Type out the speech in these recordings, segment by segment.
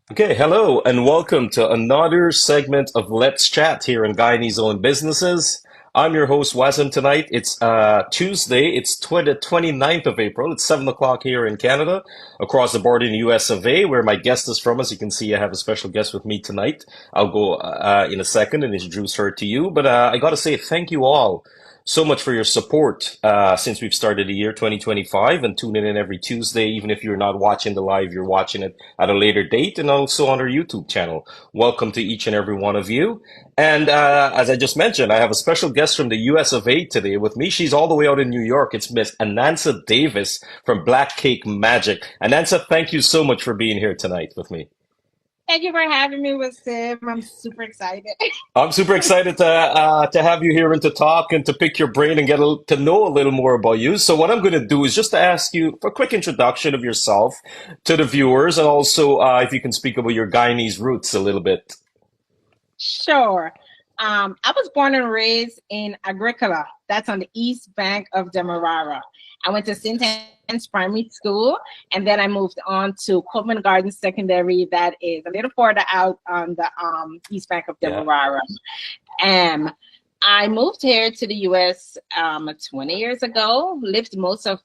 Okay, hello and welcome to another segment of Let's Chat here in Guyanese Owned Businesses. I'm your host, Wazim, tonight. It's Tuesday. It's the 29th of April. It's 7 o'clock here in Canada, across the border in the US of A, where my guest is from. As you can see, I have a special guest with me tonight. I'll go in a second and introduce her to you. But I got to say thank you all so much for your support since we've started the year 2025 and tuning in every Tuesday. Even if you're not watching the live, you're watching it at a later date and also on our YouTube channel. Welcome to each and every one of you. And as I just mentioned, I have a special guest from the US of A today with me. She's all the way out in New York. It's Miss Anansa Davis from Black Cake Magic. Anansa, thank you so much for being here tonight with me. Thank you for having me with Sim. I'm super excited. I'm super excited to have you here and to talk and to pick your brain and to know a little more about you. So what I'm going to do is just to ask you for a quick introduction of yourself to the viewers, and also if you can speak about your Guyanese roots a little bit. Sure. I was born and raised in Agricola. That's on the east bank of Demerara. I went to St. Anne's Primary School, and then I moved on to Coleman Gardens Secondary. That is a little further out on the east bank of Yeah. Demerara. I moved here to the U.S. 20 years ago. Lived most of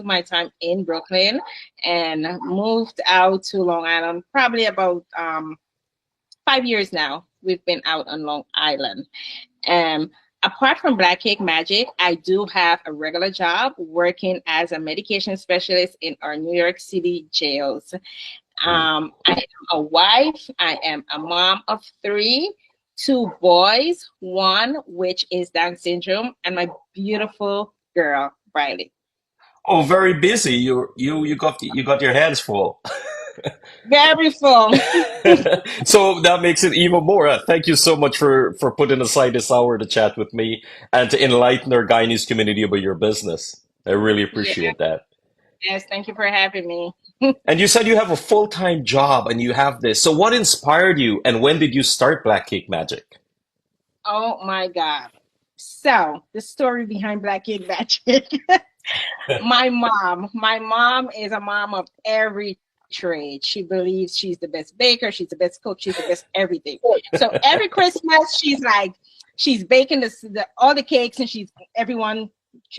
my time in Brooklyn, and moved out to Long Island probably about 5 years now. We've been out on Long Island. Um, Apart from Black Cake Magic, I do have a regular job working as a medication specialist in our New York City jails. Mm. I am a wife. I am a mom of three, two boys, one which is Down syndrome, and my beautiful girl, Riley. Oh, very busy. You got your hands full. Very full. So that makes it even more. Thank you so much for putting aside this hour to chat with me and to enlighten our Guyanese community about your business. I really Yeah, appreciate that. yes, thank you for having me. And you said you have a full-time job and you have this. So what inspired you and when did you start Black Cake Magic? Oh my God. So the story behind Black Kid Magic. My mom is a mom of every trade. She believes she's the best baker, she's the best cook, she's the best everything. So every Christmas, she's baking all the cakes, and she's everyone,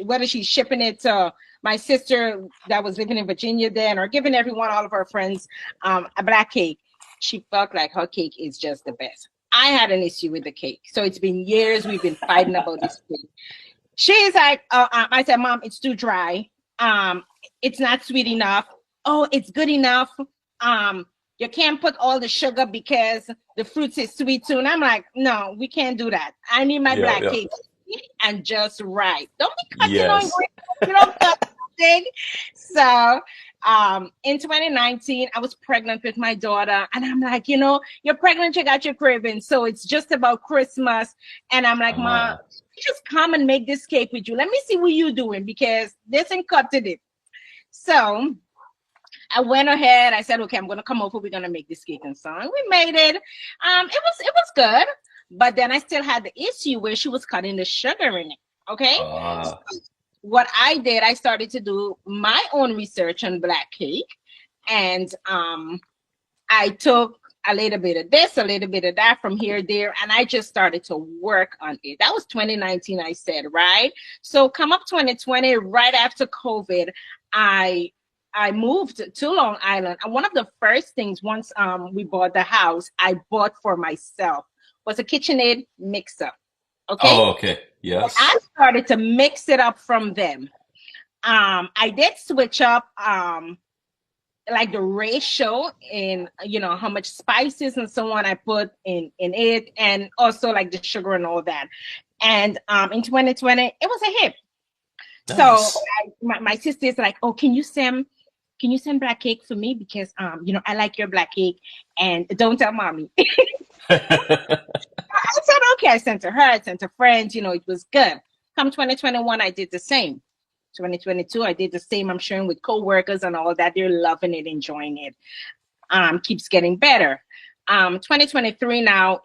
whether she's shipping it to my sister that was living in Virginia then, or giving everyone, all of her friends, a black cake. She felt like her cake is just the best. I had an issue with the cake, so it's been years we've been fighting about this cake. She's like, I said, Mom, it's too dry. Um, it's not sweet enough. Oh, it's good enough. You can't put all the sugar because the fruits is sweet too. And I'm like, no, we can't do that. I need my Yeah, black yeah. cake sweet and just right. Don't be cutting on Yes. green. You don't cut big. So in 2019, I was pregnant with my daughter, and I'm like, you're pregnant, you got your craving. So it's just about Christmas. And I'm like, Mom, Ah, just come and make this cake with you. Let me see what you're doing, because this ain't cut to it. So I went ahead. I said, okay, I'm gonna come over. We're gonna make this cake and so on. We made it. It was good, but then I still had the issue where she was cutting the sugar in it. Okay. So ah, what I did, I started to do my own research on black cake, and I took a little bit of this, a little bit of that from here, there, and I just started to work on it. That was 2019, I said, right? So come up 2020, right after COVID, I I moved to Long Island, and one of the first things once we bought the house, I bought for myself was a KitchenAid mixer. Okay, oh, okay. I Yes. started to mix it up from them. I did switch up like the ratio in how much spices and so on I put in it, and also like the sugar and all that. And in 2020 it was a hit. So Nice. my sister is like, oh, can you send black cake for me, because I like your black cake, and don't tell mommy. I said, okay. I sent to her, I sent to friends, it was good. Come 2021, I did the same. 2022, I did the same. I'm sharing with coworkers and all that. They're loving it, enjoying it. Keeps getting better. 2023 now,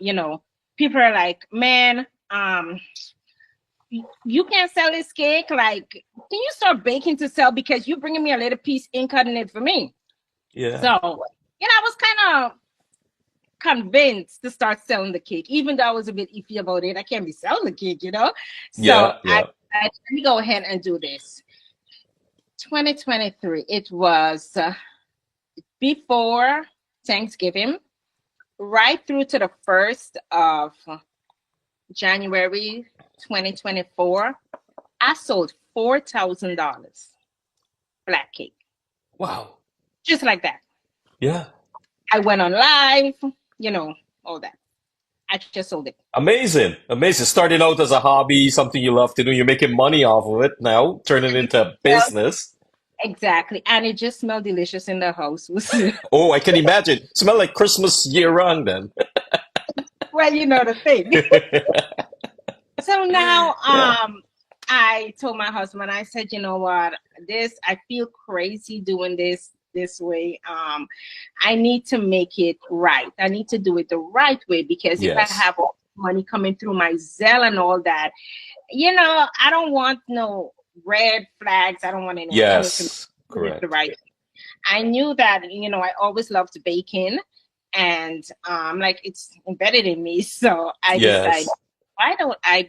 people are like, man, you can't sell this cake. Like, can you start baking to sell? Because you're bringing me a little piece in cutting it for me. Yeah. So I was kind of convinced to start selling the cake, even though I was a bit iffy about it. I can't be selling the cake. So Yeah, I, yeah. I let me go ahead and do this. 2023. It was before Thanksgiving, right through to the 1st of January 2024. I sold $4,000 black cake, Wow. just like that. Yeah. I went on live, all that. I just sold it. Amazing. Amazing. Starting out as a hobby, something you love to do, you're making money off of it now, turning it into Well, business. exactly. And it just smelled delicious in the house. Oh, I can imagine. Smell like Christmas year round then. Well, you know the thing. So now Yeah. I told my husband, I said, you know what, I feel crazy doing this way. I need to make it right. I need to do it the right way, because if I Yes. have all money coming through my Zelle and all that, I don't want no red flags. I don't want anything to Yes. do it the Correct. right. I knew that, I always loved baking, and like it's embedded in me. So I decided, Yes. why don't I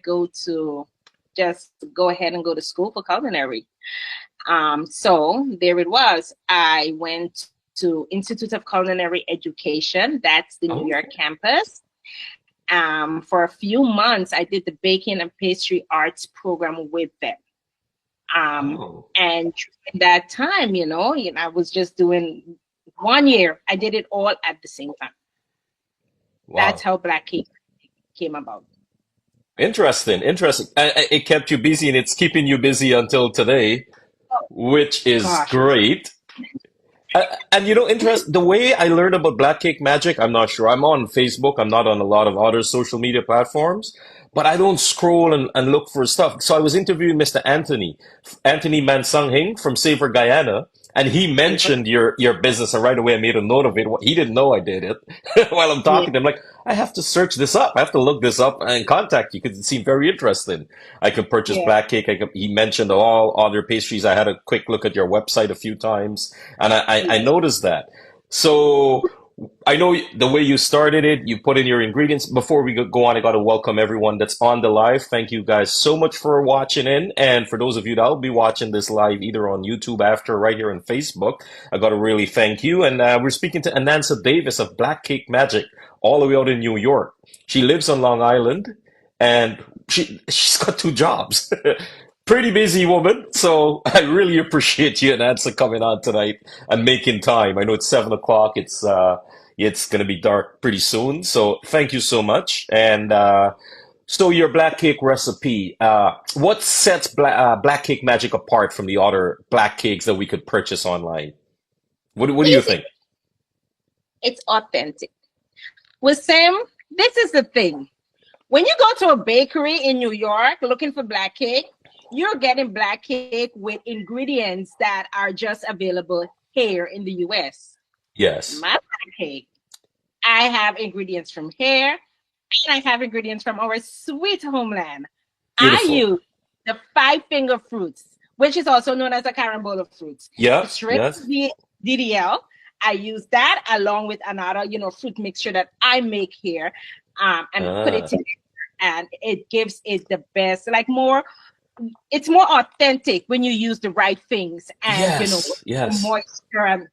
just go ahead and go to school for culinary? So there it was. I went to Institute of Culinary Education. That's the New York Oh. campus. For a few months, I did the baking and pastry arts program with them. Oh. And in that time, I was just doing 1 year. I did it all at the same time. That's Wow. how Black Cake came about. Interesting. Interesting. It kept you busy and it's keeping you busy until today, Oh which is gosh. great. And interest the way I learned about Black Cake Magic, I'm not sure. I'm on Facebook. I'm not on a lot of other social media platforms, but I don't scroll and look for stuff. So I was interviewing Mr. Anthony Mansang from Savor Guyana, and he mentioned your business, and right away I made a note of it. He didn't know I did it. While I'm Yeah, talking to him, like, I have to search this up. I have to look this up and contact you because it seemed very interesting. I could purchase yeah, Black Cake. He mentioned all other pastries. I had a quick look at your website a few times. And I yes, noticed that. So I know the way you started it, you put in your ingredients. Before we go on, I got to welcome everyone that's on the live. Thank you guys so much for watching in. And for those of you that will be watching this live either on YouTube after or right here on Facebook, I got to really thank you. And we're speaking to Anansa Davis of Black Cake Magic, all the way out in New York. She lives on Long Island and she's got two jobs. Pretty busy woman, so I really appreciate you and Ansa coming on tonight and making time. I know it's 7 o'clock. It's gonna be dark pretty soon, so thank you so much. And so your black cake recipe, what sets Black Cake Magic apart from the other black cakes that we could purchase online? What do you easy. think? It's authentic. With Sam, this is the thing. When you go to a bakery in New York looking for black cake, you're getting black cake with ingredients that are just available here in the US. Yes, My black cake, I have ingredients from here, and I have ingredients from our sweet homeland. I beautiful. use the five finger fruits, which is also known as a carambola fruits. Yeah, Straight yes. DDL. I use that along with another, fruit mixture that I make here, and put it Ah, together, and it gives it the best, like more. It's more authentic when you use the right things, and yes, the yes. moisture, and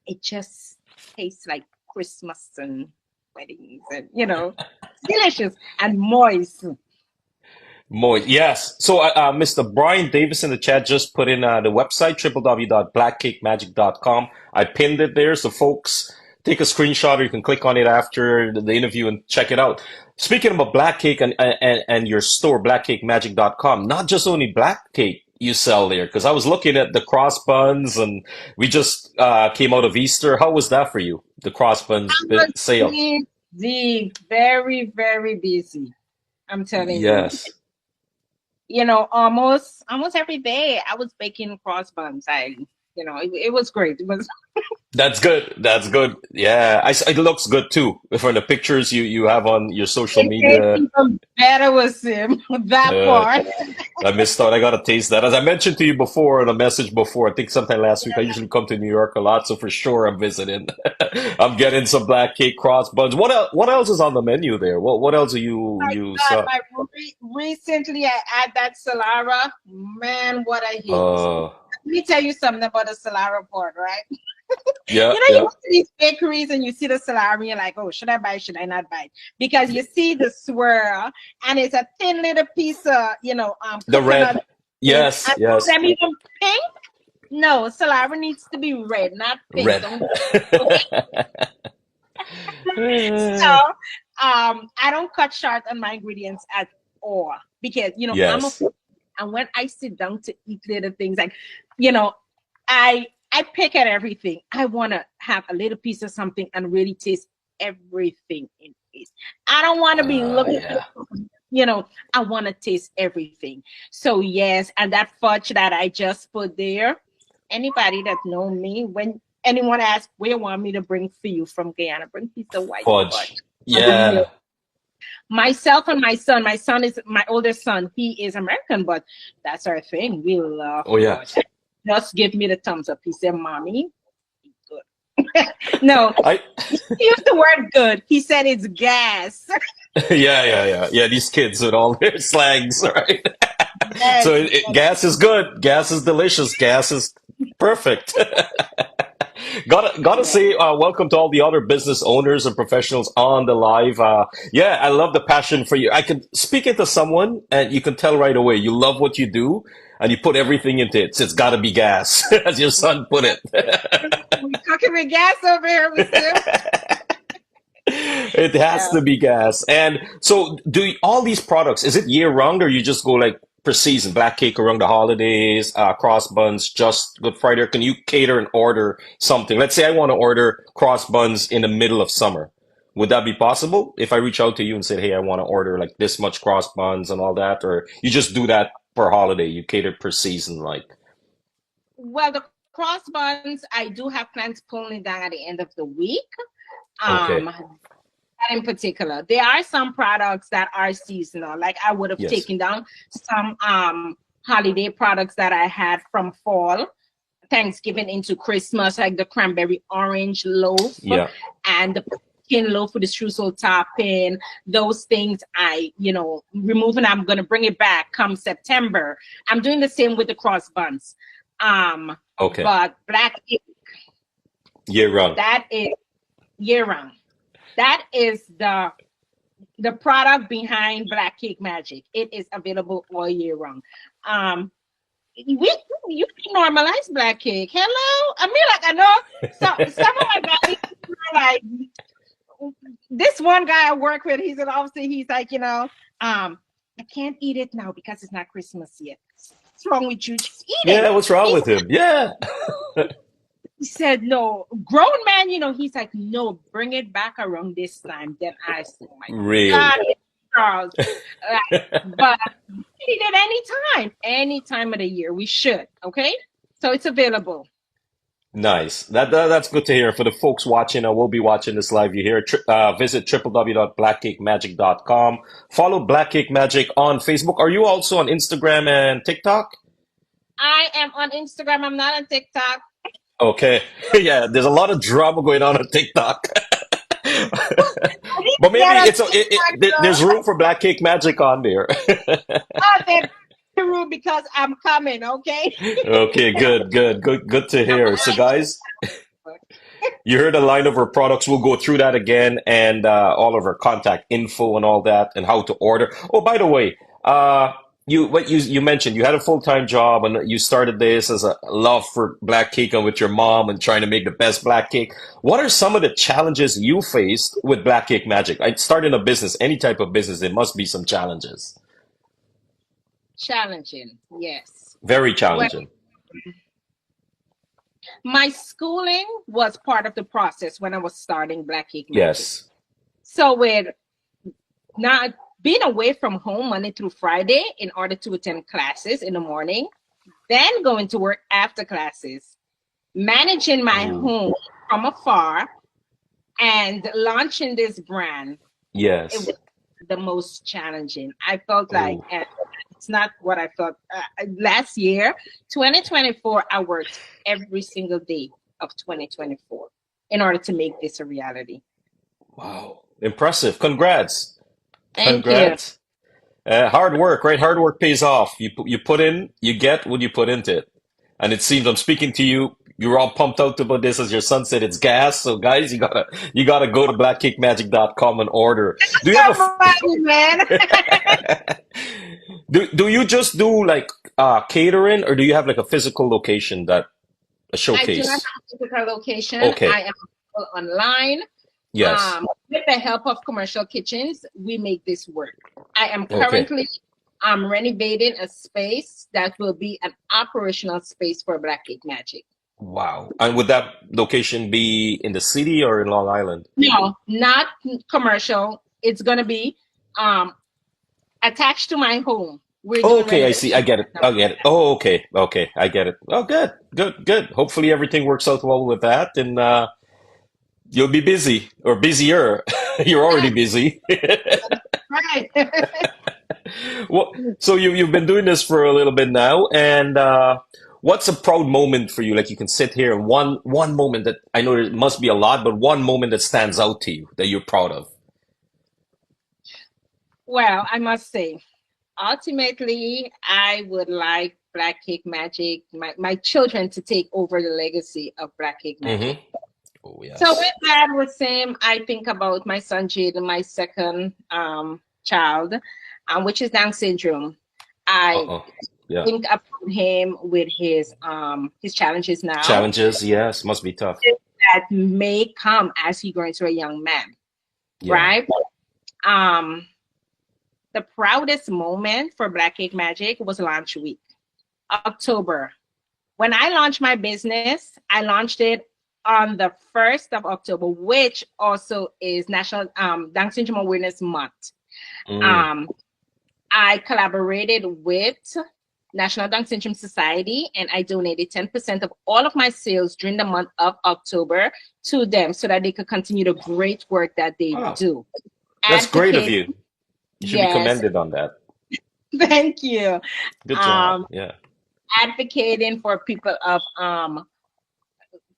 it just tastes like Christmas and weddings, and delicious and moist. Moist, yes. So, Mr. Brian Davis in the chat just put in the website, www.blackcakemagic.com. I pinned it there, so folks take a screenshot or you can click on it after the interview and check it out. Speaking about black cake and your store, blackcakemagic.com, not just only black cake you sell there, because I was looking at the cross buns and we just came out of Easter. How was that for you, the cross buns I was sale? busy, very, very busy. I'm telling you. Yes. Almost every day I was baking cross buns. it was great. It was. That's good. That's good. Yeah, it looks good too. From the pictures you have on your social It tastes media. even better with him. That Uh, part. I missed out. I gotta taste that. As I mentioned to you before in a message before, I think sometime last week. I usually come to New York a lot, so for sure I'm visiting. I'm getting some black cake cross buns. What else? What else is on the menu there? What else do My you God, saw? recently I had that Solara. Man, what a hit. Uh, Let me tell you something about the Solara part, right? yeah, You yeah. go to these bakeries and you see the salami, you're like, oh, should I buy? Should I not buy? Because you see the swirl and it's a thin little piece of, The coconut red. in, Yes, and yes. them even pink. No, salami needs to be red, not pink. Red. Don't. Okay. So, I don't cut short on my ingredients at all because I'm a Yes. food, and when I sit down to eat little things like, you know, I pick at everything. I want to have a little piece of something and really taste everything in it. I don't want to be looking Yeah. I want to taste everything. So yes, and that fudge that I just put there, anybody that know me, when anyone asks where you want me to bring for you from Guyana, bring piece of white fudge. Fudge. I will. Yeah. Myself and my son is my oldest son. He is American, but that's our thing. We love Oh yeah. fudge. Just give me the thumbs up. He said, "Mommy, good." No, I he used the word good. He said it's gas. yeah. These kids with all their slangs, right? Yes. So gas is good. Gas is delicious. Gas is perfect. Gotta say, welcome to all the other business owners and professionals on the live. Yeah, I love the passion for you. I can speak it to someone, and you can tell right away you love what you do, and you put everything into it. So it's got to be gas, as your son put it. We cooking with gas over here with Sim. It has Yeah. to be gas. And so, all these products, is it year round or you just go like per season? Black cake around the holidays, cross buns, just Good Friday? Or can you cater and order something? Let's say I want to order cross buns in the middle of summer. Would that be possible if I reach out to you and say, hey, I want to order like this much cross buns and all that? Or you just do that per holiday? You cater per season, like? Well, the cross buns, I do have plans pulling it down at the end of the week. Okay. That in particular, there are some products that are seasonal. Like I would have Yes. taken down some holiday products that I had from fall, Thanksgiving into Christmas, like the cranberry orange loaf Yeah. and the pumpkin loaf with the streusel topping. Those things I, remove, and I'm gonna bring it back come September. I'm doing the same with the cross buns. Okay. But black ink, Year round. that is year round. That is the product behind Black Cake Magic. It is available all year round. You can normalize black cake. Hello, I mean, like I know some of my guys are like this one guy I work with. He's like, I can't eat it now because it's not Christmas yet. What's wrong with you? Just eat Yeah, it. what's wrong with him? Yeah. He said, no, grown man, he's like, no, bring it back around this time. Then I said, oh my Really. God, Charles. But we eat it any time of the year. We should, okay? So it's available. Nice. That's good to hear. For the folks watching, I will be watching this live. You hear, visit www.blackcakemagic.com. Follow Black Cake Magic on Facebook. Are you also on Instagram and TikTok? I am on Instagram. I'm not on TikTok. Okay. Yeah, there's a lot of drama going on TikTok. I need But to maybe get on TikTok, there's girl. room for Black Cake Magic on there. Oh, they're rude because I'm coming, okay? Okay, good to hear. So guys, you heard a line of our products. We'll go through that again and all of our contact info and all that and how to order. Oh, by the way, you mentioned you had a full-time job and you started this as a love for black cake and with your mom and trying to make the best black cake. What are some of the challenges you faced with Black Cake Magic? I starting a business, any type of business, there must be some challenges. Challenging, yes. Very Well, challenging. my schooling was part of the process when I was starting Black Cake Magic. Yes. So with not being away from home Monday through Friday in order to attend classes in the morning, then going to work after classes. managing my Oh, home from afar and launching this brand, it yes. was the most challenging. I felt like, Oh, and it's not what I felt last year, 2024, I worked every single day of 2024 in order to make this a reality. wow. Impressive. Congrats. Thank you. Congrats. Hard work, right? Hard work pays off. You put in, you get what you put into it. And it seems I'm speaking to you. You're all pumped out about this, as your son said. It's gas. So guys, you gotta go to blackcakemagic.com and order. Do you have Come on, man. do you just do like catering, or do you have like a physical location, that a I do not have showcase? a physical location. Okay. I am online. Yes. With the help of commercial kitchens, we make this work. I am Okay. currently renovating a space that will be an operational space for Black Cake Magic. Wow. And would that location be in the city or in Long Island? No, not commercial. It's going to be um, attached to my home. We're doing Okay, I see. I renovations get it. now. I get it. Oh, okay. Okay, I get it. Oh, good. Good. Good. Hopefully everything works out well with that, and you'll be busy or busier. You're already busy. Right. Well, so you've been doing this for a little bit now, and what's a proud moment for you? Like, you can sit here and one moment that, I know there must be a lot, but one moment that stands out to you that you're proud of. Well, I must say, ultimately, I would like Black Cake Magic, my children, to take over the legacy of Black Cake Magic. Mm-hmm. Oh, So yes. with that, with Sam, I think about my son Jaden, my second child, which is Down syndrome. I Uh-oh. Yeah. think about him with his challenges now Challenges, yes, must be tough. that may come as he grows into a young man, Yeah. right? Um, the proudest moment for Black Cake Magic was launch week, October. When I launched my business, I launched it on the 1st of October, which also is National Down Syndrome Awareness Month. Mm. Um, I collaborated with National Down Syndrome Society, and I donated 10% of all of my sales during the month of October to them so that they could continue the great work that they Wow. do. That's great of Advocate, you. You should be yes, commended on that. thank you. Good job. Um, Yeah. Advocating for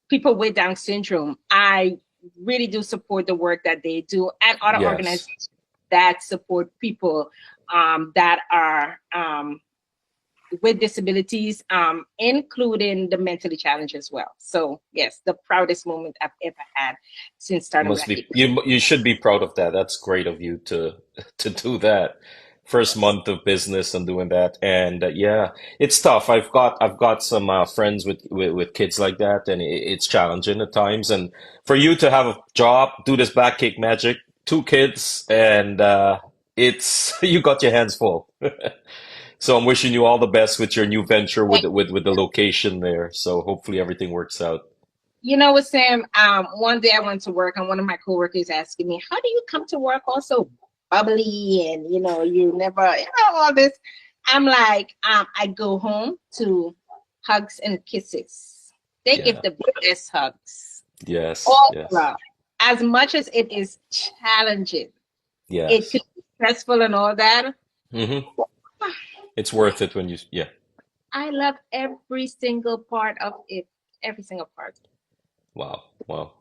people with Down syndrome. I really do support the work that they do and other Yes. organizations that support people that are with disabilities, including the mentally challenged as well. So yes, the proudest moment I've ever had since starting Must Black be Cake. you should be proud of that. That's great of you to do that. First Yes. month of business and doing that. And yeah, it's tough. I've got some friends with kids like that, and it's challenging at times. And for you to have a job, do this back cake magic, two kids, and it's you got your hands full. So I'm wishing you all the best with your new venture with the location there. So hopefully everything works out. You know what, Sam? One day I went to work and one of my coworkers asking me, "How do you come to work all so bubbly and you never all this?" I'm like, I go home to hugs and kisses. They give Yeah. the best hugs. Yes. All Yes. love. As much as it is challenging, it could Yes. be stressful and all that. Hmm. It's worth it when you, yeah. I love every single part of it. Every single part. Wow. Wow.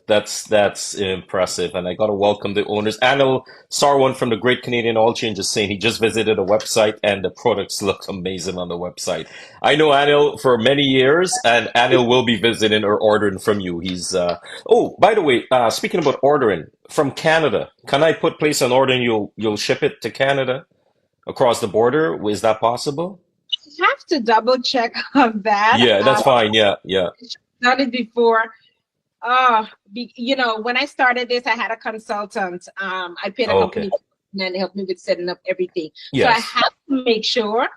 That's impressive. And I gotta welcome the owners. Anil Sarwan from the Great Canadian Oil Change is saying he just visited a website and the products look amazing on the website. I know Anil for many years, and Anil will be visiting or ordering from you. He's oh, by the way, speaking about ordering from Canada, can I put place an order and you'll ship it to Canada across the border? Is that possible? Have to double check on that. Yeah, that's fine. Yeah, yeah. Done it before. When I started this, I had a consultant. I paid a Okay. company and they helped me with setting up everything. So I Yes. have to make sure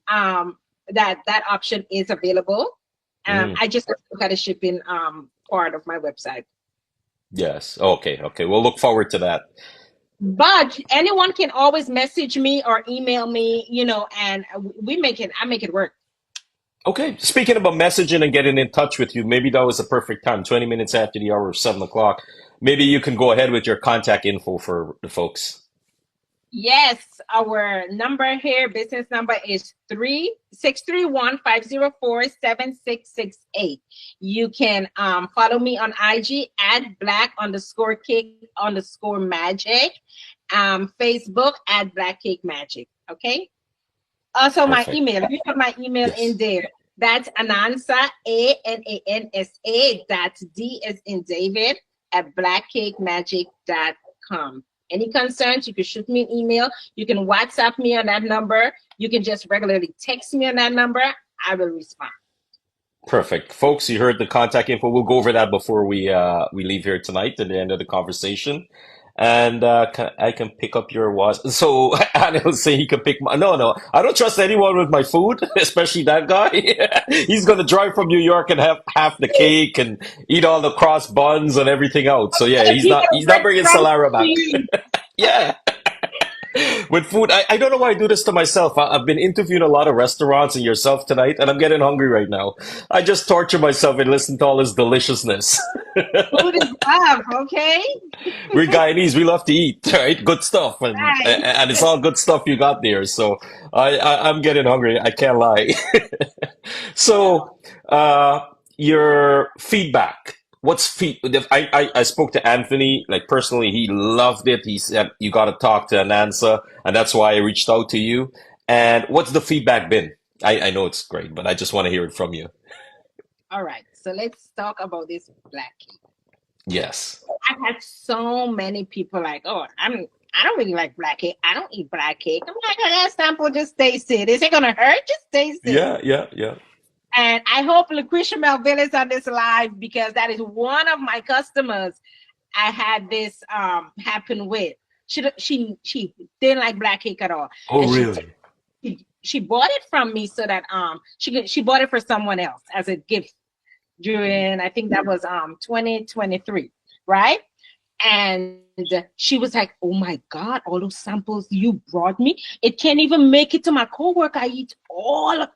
that option is available. Mm, I just have to look at the shipping part of my website. yes. Okay. Okay. We'll look forward to that. But anyone can always message me or email me, and I make it work. Okay. Speaking about messaging and getting in touch with you, maybe that was a perfect time. 20 minutes after the hour of 7 o'clock. Maybe you can go ahead with your contact info for the folks. Yes, our number here, business number is 3631-504-7668. You can follow me on IG at black_cake_magic, Facebook at Black Cake Magic. Okay. Also, my Perfect. email. Let me put my email in Yes. there. That's Anansa, Anansa. That's D as in David at blackcakemagic.com. Any concerns, you can shoot me an email. You can WhatsApp me on that number. You can just regularly text me on that number. I will respond. Perfect. Folks, you heard the contact info. We'll go over that before we leave here tonight at the end of the conversation. And I can pick up your was so I don't say he can pick my no, I don't trust anyone with my food, especially that guy. He's gonna drive from New York and have half the cake and eat all the cross buns and everything out. So yeah, If you he's don't not break bringing from Salara back. you, Yeah. With food, I don't know why I do this to myself. I've been interviewing a lot of restaurants and yourself tonight, and I'm getting hungry right now. I just torture myself and listen to all this deliciousness. food is love, okay? We're Guyanese, we love to eat, right? Good stuff, Right. and it's all good stuff you got there. So I'm getting hungry. I can't lie. Yeah. So, your feedback. I spoke to Anthony, like personally, he loved it. He said, you got to talk to Anansa, and that's why I reached out to you. And what's the feedback been? I know it's great, but I just want to hear it from you. All right. So let's talk about this black cake. Yes. I've had so many people like, oh, I don't really like black cake. I don't eat black cake. I'm like, I got sample, just taste it. Is it gonna hurt? Just taste it. Yeah. And I hope Lucretia Melville is on this live because that is one of my customers I had this happen with. She didn't like black cake at all. Oh, And really? she bought it from me so that she bought it for someone else as a gift during, I think that was 2023, right? And she was like, oh my God, all those samples you brought me, it can't even make it to my coworker. I eat all of.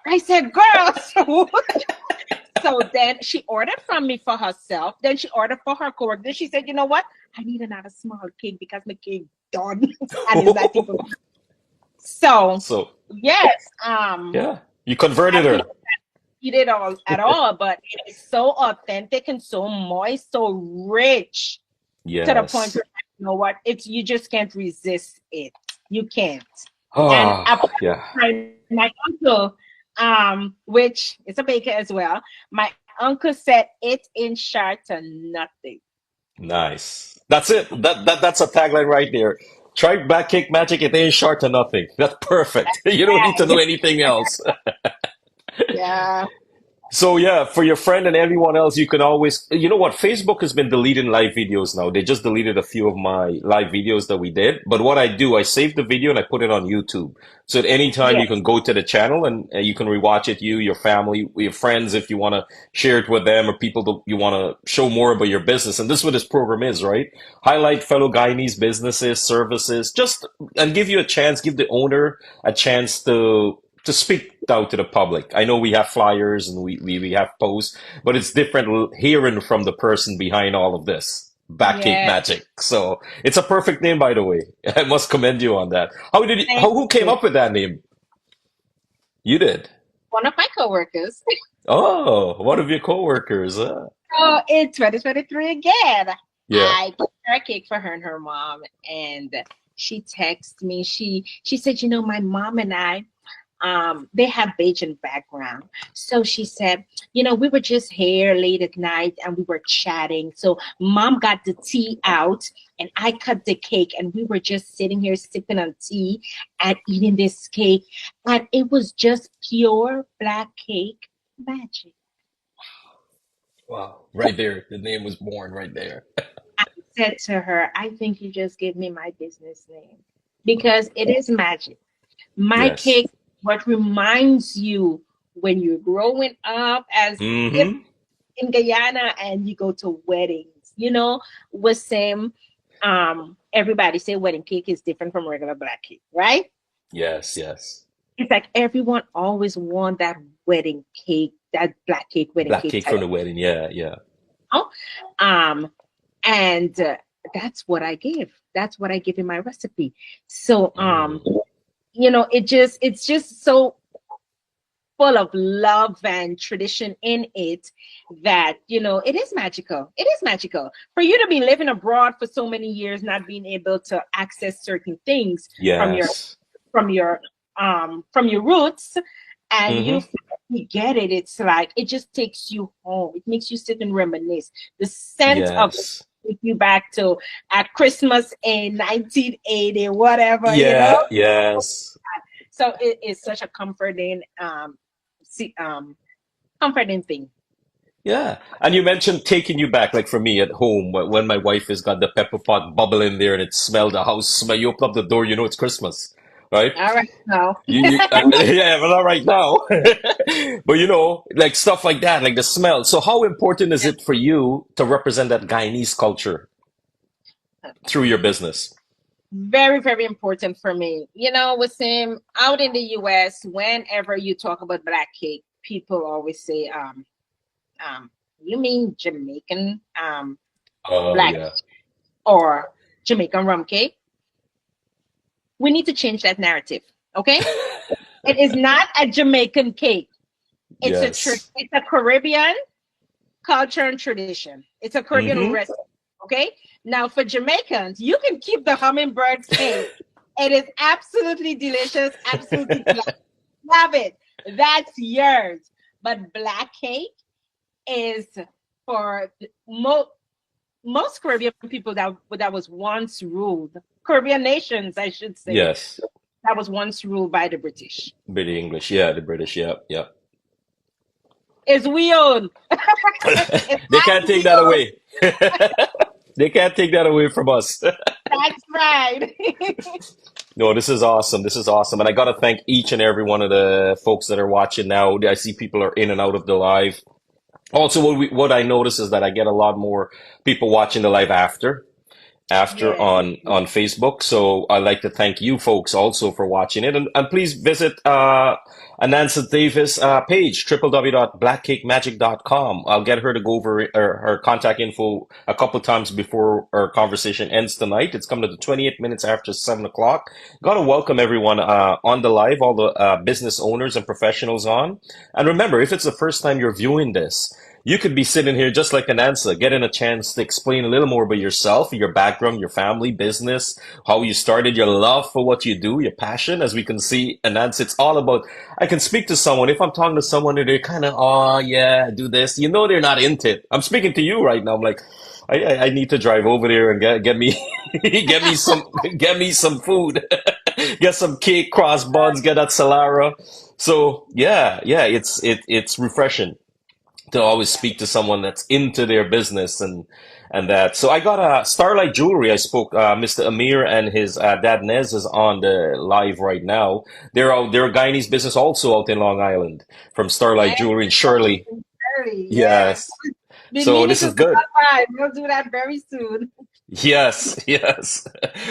I said, girl, so then she ordered from me for herself. Then she ordered for her coworker. Then she said, you know what? I need another small cake because my cake done. And it's like people. So So, yes, yeah, you converted I her. eat it all at all, but it is so authentic and so moist, so rich to the point Yes. where you know what? It's you just can't resist it. You can't. And Ah, yeah. my uncle, which is a baker as well, my uncle said it in short to nothing. Nice. That's it. That's a tagline right there. Try back kick magic, it ain't short to nothing. That's perfect. You don't need to know anything else. Yeah. So yeah, for your friend and everyone else, you can always, you know what? Facebook has been deleting live videos now. They just deleted a few of my live videos that we did. But what I do, I save the video and I put it on YouTube. So at any time you Yes. can go to the channel and you can rewatch it, you, your family, your friends, if you want to share it with them or people that you want to show more about your business. And this is what this program is, right? Highlight fellow Guyanese businesses, services, just, and give you a chance, give the owner a chance to speak out to the public. I know we have flyers and we have posts, but it's different hearing from the person behind all of this. Backcake Yeah. Magic. So it's a perfect name, by the way. I must commend you on that. Thank Who came you. up with that name? You did. One of my coworkers. Oh, one of your coworkers. So in 2023 again, Yeah. I put her a cake for her and her mom, and she texted me. She said, you know, my mom and I, they have Bajan background. So she said, you know, we were just here late at night and we were chatting. So mom got the tea out and I cut the cake and we were just sitting here sipping on tea and eating this cake. And it was just pure black cake magic. Wow. Right there. The name was born right there. Said to her, I think you just gave me my business name because it is magic. My Yes. cake, what reminds you when you're growing up as if Mm-hmm. in Guyana and you go to weddings, you know, with same everybody say wedding cake is different from regular black cake, right? Yes, yes. It's like everyone always want that wedding cake, that black cake wedding Black cake cake type for the wedding. Yeah, yeah. of, um, and that's what I give. That's what I give in my recipe. So, Mm. it's just so full of love and tradition in it that it is magical. It is magical for you to be living abroad for so many years, not being able to access certain things from your Yes. from your from your roots, and you Mm-hmm. finally get it. It's like it just takes you home. It makes you sit and reminisce. The scent of it Yes. takes you back to at Christmas in 1980, whatever. Yeah, yes. So it is such a see, comforting thing. Yeah. And you mentioned taking you back, like for me at home, when my wife has got the pepper pot bubbling there and it smelled the house smell, you open up the door, you know it's Christmas, right? All right, now. Yeah, but not right now. But like stuff like that, like the smell. So how important is it for you to represent that Guyanese culture through your business? Very, very important for me. With him out in the US, whenever you talk about black cake, people always say, you mean Jamaican Oh, black yeah. or Jamaican rum cake? We need to change that narrative. Okay? It is not a Jamaican cake. Yes. It's a Caribbean culture and tradition. It's a Caribbean Mm-hmm. recipe. Okay. Now for Jamaicans, you can keep the hummingbird cake. It is absolutely delicious. Absolutely love it. That's yours. But black cake is for most Caribbean people that was once ruled. Caribbean nations, I should say, Yes. that was once ruled by the British. British English. Yeah, the British. Yeah, yeah. It's we own. It's They can't take we that own. away. They can't take that away from us. That's right. No, this is awesome. This is awesome. And I got to thank each and every one of the folks that are watching now. I see people are in and out of the live. Also, what I notice is that I get a lot more people watching the live after Yes. on Facebook. So I'd like to thank you folks also for watching it. And please visit Anansa Davis page, www.blackcakemagic.com. I'll get her to go over her contact info a couple times before our conversation ends tonight. It's coming to the 28 minutes after 7 o'clock. Got to welcome everyone on the live, all the business owners and professionals on. And remember, if it's the first time you're viewing this, you could be sitting here just like Anansa, getting a chance to explain a little more about yourself, your background, your family, business, how you started, your love for what you do, your passion. As we can see, Anansa, it's all about, I can speak to someone. If I'm talking to someone and they're kind of, oh, yeah, do this, they're not into it. I'm speaking to you right now. I'm like, I need to drive over there and get me, get me some food, get some cake, cross buns, get that Salara. So yeah, it's refreshing to always speak to someone that's into their business and that. So I got a Starlight Jewelry. I spoke Mr. Amir and his dad Nez is on the live right now. They're a Guyanese business also out in Long Island from Starlight Yes. Jewelry in Shirley. Early. Yes. Yes. Been So meaning this to is stop good. by. We'll do that very soon. Yes, yes.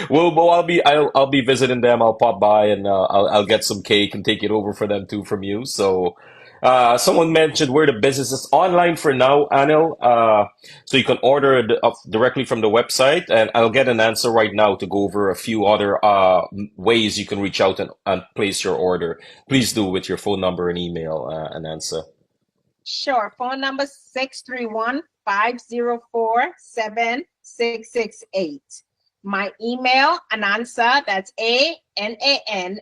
Well, I'll be visiting them. I'll pop by and I'll get some cake and take it over for them too from you. So, someone mentioned where the business is online for now, Anil. So you can order it up directly from the website, and I'll get an answer right now to go over a few other ways you can reach out and place your order. Please do with your phone number and email, an answer. Sure. Phone number 631-504-7668. My email, Anansa, that's ANANSA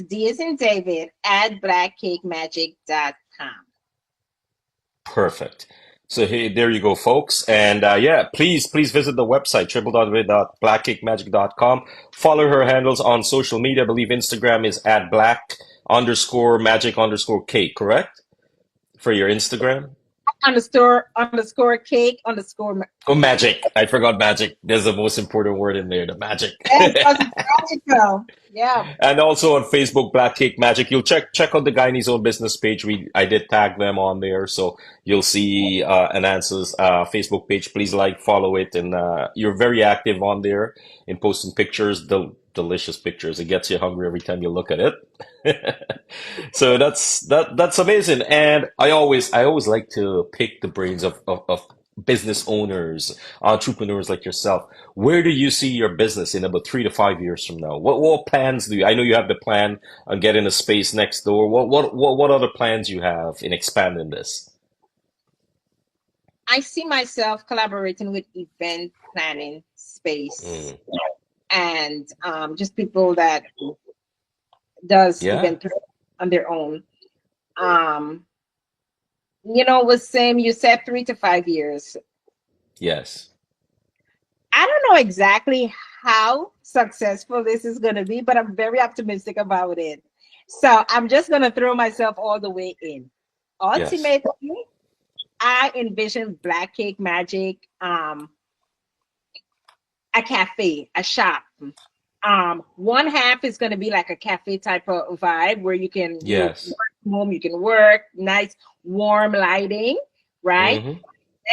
.D as in David at blackcakemagic.com. Perfect. So hey, there you go, folks. And yeah, please visit the website, www.blackcakemagic.com. Follow her handles on social media. I believe Instagram is at black_magic_cake, correct? For your Instagram? Underscore cake underscore. Oh, magic. I forgot magic. There's the most important word in there, the magic. Yes, because it's magical. Yeah. And also on Facebook, Black Cake Magic. You'll check out the Guyanese Own Business page. I did tag them on there, so you'll see Anansa's Facebook page. Please like, follow it, and you're very active on there in posting pictures. The delicious pictures. It gets you hungry every time you look at it. So that's amazing. And I always like to pick the brains of business owners, entrepreneurs like yourself. Where do you see your business in about 3 to 5 years from now? What plans do you? I know you have the plan on getting a space next door. What other plans you have in expanding this? I see myself collaborating with event planning space Mm. and just people that does Yeah. event planning on their own. Um, with same you said 3 to 5 years. Yes. I don't know exactly how successful this is going to be, but I'm very optimistic about it. So I'm just going to throw myself all the way in. Yes. Ultimately, I envision Black Cake Magic, a cafe, a shop. One half is going to be like a cafe type of vibe where you Yes. work from home, you can work, nice warm lighting, right? Hmm.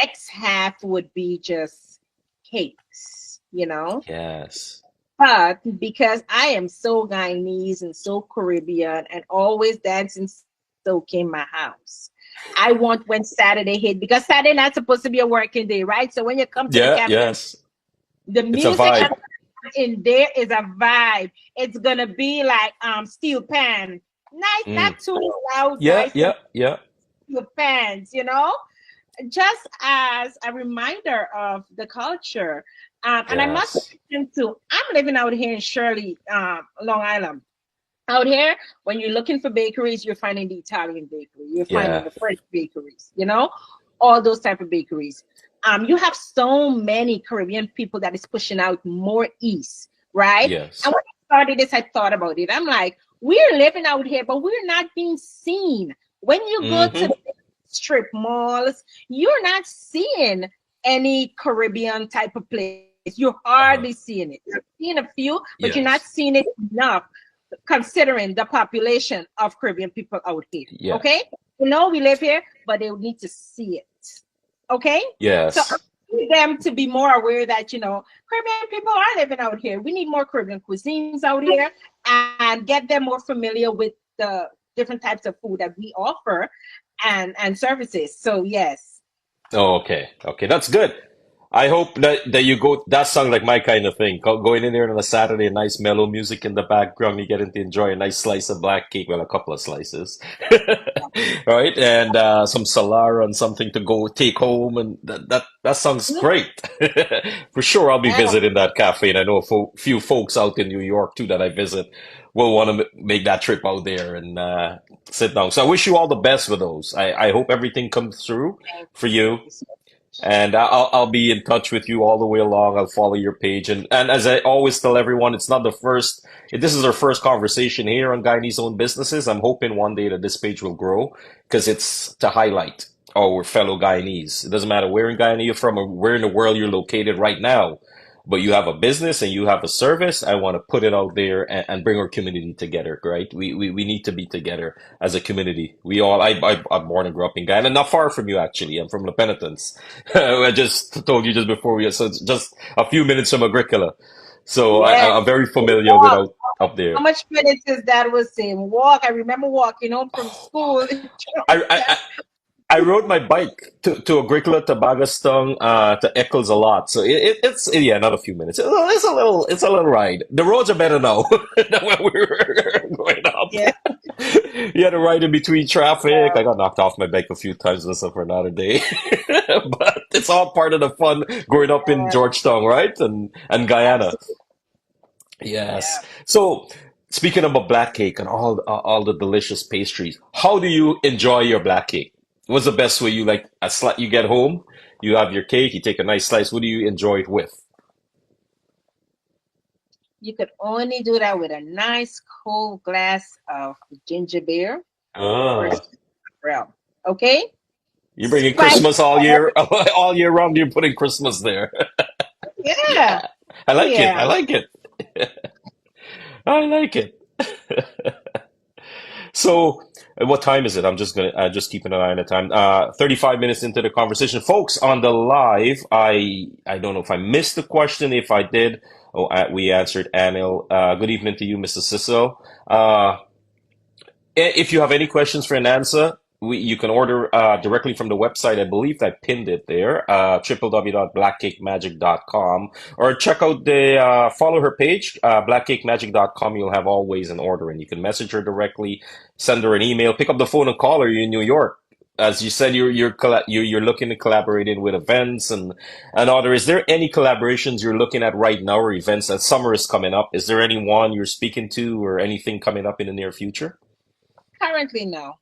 Next half would be just cakes. Yes. But because I am so Guyanese and so Caribbean and always dancing soak in my house, I want when Saturday hit, because Saturday not supposed to be a working day, right? So when you come to the Yeah. cafe, Yes. the It's a music vibe. in there is a vibe. It's gonna be like steel pan, nice, not Mm. too loud, Yeah. nice and Yeah. Yeah. steel pans, just as a reminder of the culture. And I must Yes. mention too, I'm living out here in Shirley, Long Island. Out here, when you're looking for bakeries, you're finding the Italian bakery, you're finding Yeah. the French bakeries, all those type of bakeries. You have so many Caribbean people that is pushing out more east, right? And Yes. when I started this, I thought about it. I'm like, we're living out here, but we're not being seen. When you go to Hmm. the strip malls, you're not seeing any Caribbean type of place. You're Uh-huh. hardly seeing it. You're seeing a few, but you're not Yes. seeing it enough considering the population of Caribbean people out here. Yeah. Okay. We live here, but they need to see it. Okay. So I Yes. need them to be more aware that, Caribbean people are living out here. We need more Caribbean cuisines out here and get them more familiar with the different types of food that we offer and services. So, yes. Oh, okay. Okay. That's good. I hope that you go. That sounds like my kind of thing. Going in there on a Saturday, nice mellow music in the background, you get to enjoy a nice slice of black cake, well, a couple of slices, right? And some Solara and something to go take home, and that sounds great. For sure, I'll be Yeah. visiting that cafe, and I know a few folks out in New York too that I visit will want to make that trip out there and sit down. So I wish you all the best with those. I hope everything comes through Thank for you. you so much. And I'll be in touch with you all the way along. I'll follow your page. And as I always tell everyone, it's not the first, this is our first conversation here on Guyanese Owned Businesses. I'm hoping one day that this page will grow because it's to highlight our fellow Guyanese. It doesn't matter where in Guyana you're from or where in the world you're located right now, but you have a business and you have a service. I want to put it out there and bring our community together, right? We need to be together as a community. I'm born and grew up in Guyana, not far from you, actually. I'm from La Penitence. I just told you just before so it's just a few minutes from Agricola. So Yes. I'm very familiar with Walk. up How there. much minutes is that was saying? Walk. I remember walking home from school. I, I, I rode my bike to Agricola to Bagastong to Eccles a lot, so it's yeah, not a few minutes. It's a little ride. The roads are better now than when we were growing up. Yeah. You had to ride in between traffic. I got knocked off my bike a few times. That's for another day, but it's all part of the fun growing up in Georgetown, right? And Guyana. Absolutely. Yes. Yeah. So speaking of a black cake and all the delicious pastries, how do you enjoy your black cake? What's the best way you like you get home, you have your cake, you take a nice slice. What do you enjoy it with? You could only do that with a nice cold glass of ginger beer or Ah, rum. Okay? you bring in Spice. Christmas all year, all year round. You're putting Christmas there. Yeah. Yeah, I Oh, like it. I yeah. like it. I like it. So, what time is it? I'm just gonna just keeping an eye on the time. 35 minutes into the conversation, folks. On the live, I don't know if I missed the question. If I did, oh, we answered Anil. Good evening to you, Mr. Sisso. If you have any questions for Anansa, you can order directly from the website. I believe I pinned it there, www.blackcakemagic.com, or check out the follow her page, blackcakemagic.com. You'll have all ways in order, and you can message her directly, send her an email, pick up the phone and call her. You're in New York. As you said, you're looking to collaborate in with events and other. Is there any collaborations you're looking at right now, or events that summer is coming up? Is there anyone you're speaking to, or anything coming up in the near future? Currently, no.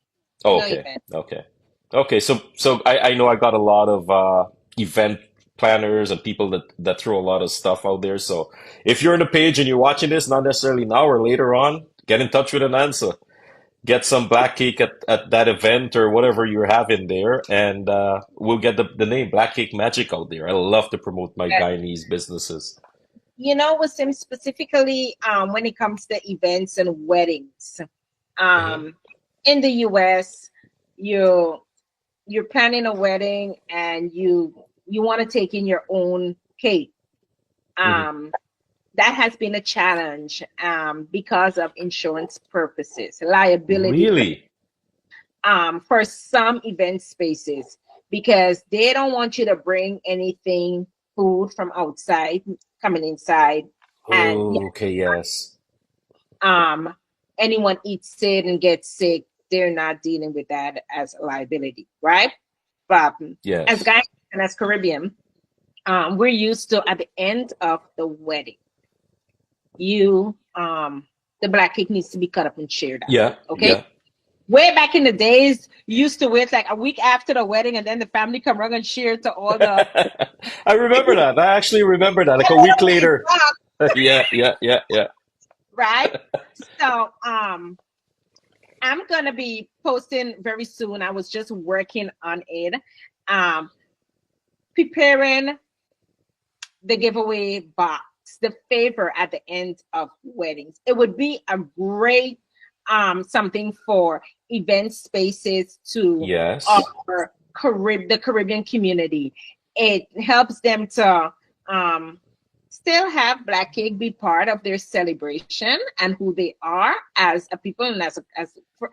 Oh, No okay. event. Okay. Okay. So I know I got a lot of event planners and people that throw a lot of stuff out there. So if you're on the page and you're watching this, not necessarily now or later on, get in touch with Anansa. Get some black cake at that event or whatever you're having there, and we'll get the name Black Cake Magic out there. I love to promote my Guyanese businesses. You know, with him specifically, when it comes to events and weddings, Hmm. um, in the U.S., you you're planning a wedding and you want to take in your own cake. Hmm. Um, that has been a challenge because of insurance purposes, liability Really? for some event spaces, because they don't want you to bring anything food from outside coming inside, and Oh, okay, yes. um, anyone eats it and gets sick, they're not dealing with that as a liability, right? But as Yes. guys and as Caribbean, we're used to at the end of the wedding, you the black cake needs to be cut up and shared out. Yeah, Okay. yeah. Way back in the days, you used to wait like a week after the wedding, and then the family come around and share to all the I remember that. I actually remember that. Like a week later. Yeah, yeah, yeah, yeah. right. So I'm gonna be posting very soon. I was just working on it. Um, preparing the giveaway box, the favor at the end of weddings. It would be a great something for event spaces to Yes. offer the Caribbean community. It helps them to still have Black Cake be part of their celebration and who they are as a people and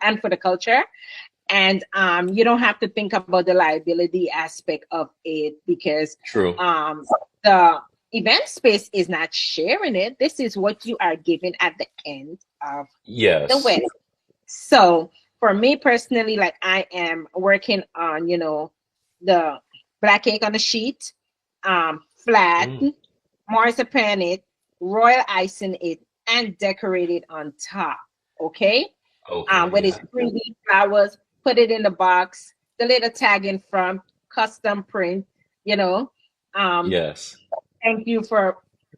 and for the culture. And you don't have to think about the liability aspect of it, because True. the event space is not sharing it. This is what you are giving at the end of the Yes. wedding. So for me personally, like I am working on, the black cake on the sheet, flat, Mm. marzipan it, royal icing it, and decorate it on top. Okay. Okay, With its yeah. 3D flowers, put it in the box, the little tag in front, custom print, you know. Um, Yes. thank you for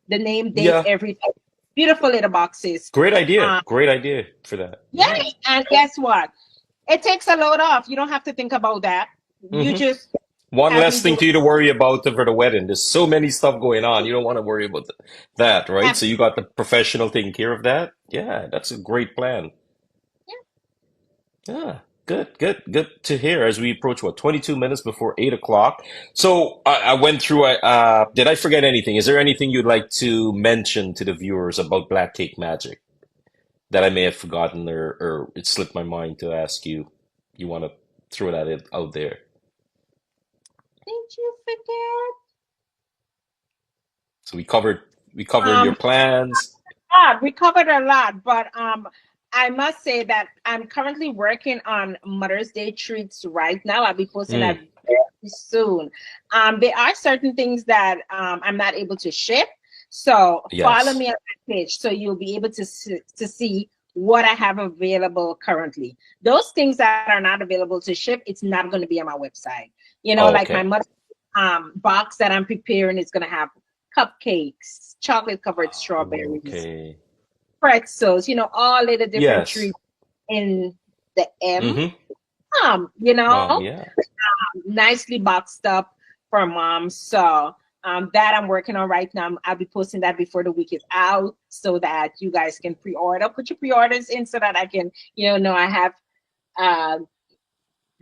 the name, date, Yeah. everything. Beautiful little boxes. Great idea. Um, Great idea for that. yeah, Yeah. and guess what? It takes a load off. You don't have to think about that. You Hmm. just One have less me do thing it. to you to worry about for the wedding. There's so many stuff going on. You don't want to worry about that, right? So Absolutely. you got the professional taking care of that. Yeah, that's a great plan. Yeah, good, good, good to hear as we approach what, 22 minutes before 8 o'clock. So I went through, did I forget anything? Is there anything you'd like to mention to the viewers about Black Cake Magic that I may have forgotten or it slipped my mind to ask you? You want to throw that out there? Did you forget? So we covered your Um, plans. we covered a lot, but I must say that I'm currently working on Mother's Day treats right now. I'll be posting that Mm, very soon. There are certain things that I'm not able to ship, so follow yes. me on my page so you'll be able to see what I have available currently. Those things that are not available to ship, it's not going to be on my website. Like my Okay. mother box that I'm preparing is going to have cupcakes, chocolate covered strawberries, Okay. pretzels, all little different Yes. treats in the M. Mm-hmm. Um, you know, Yeah. nicely boxed up for mom. So That I'm working on right now. I'll be posting that before the week is out so that you guys can pre-order. Put your pre-orders in so that I can, know I have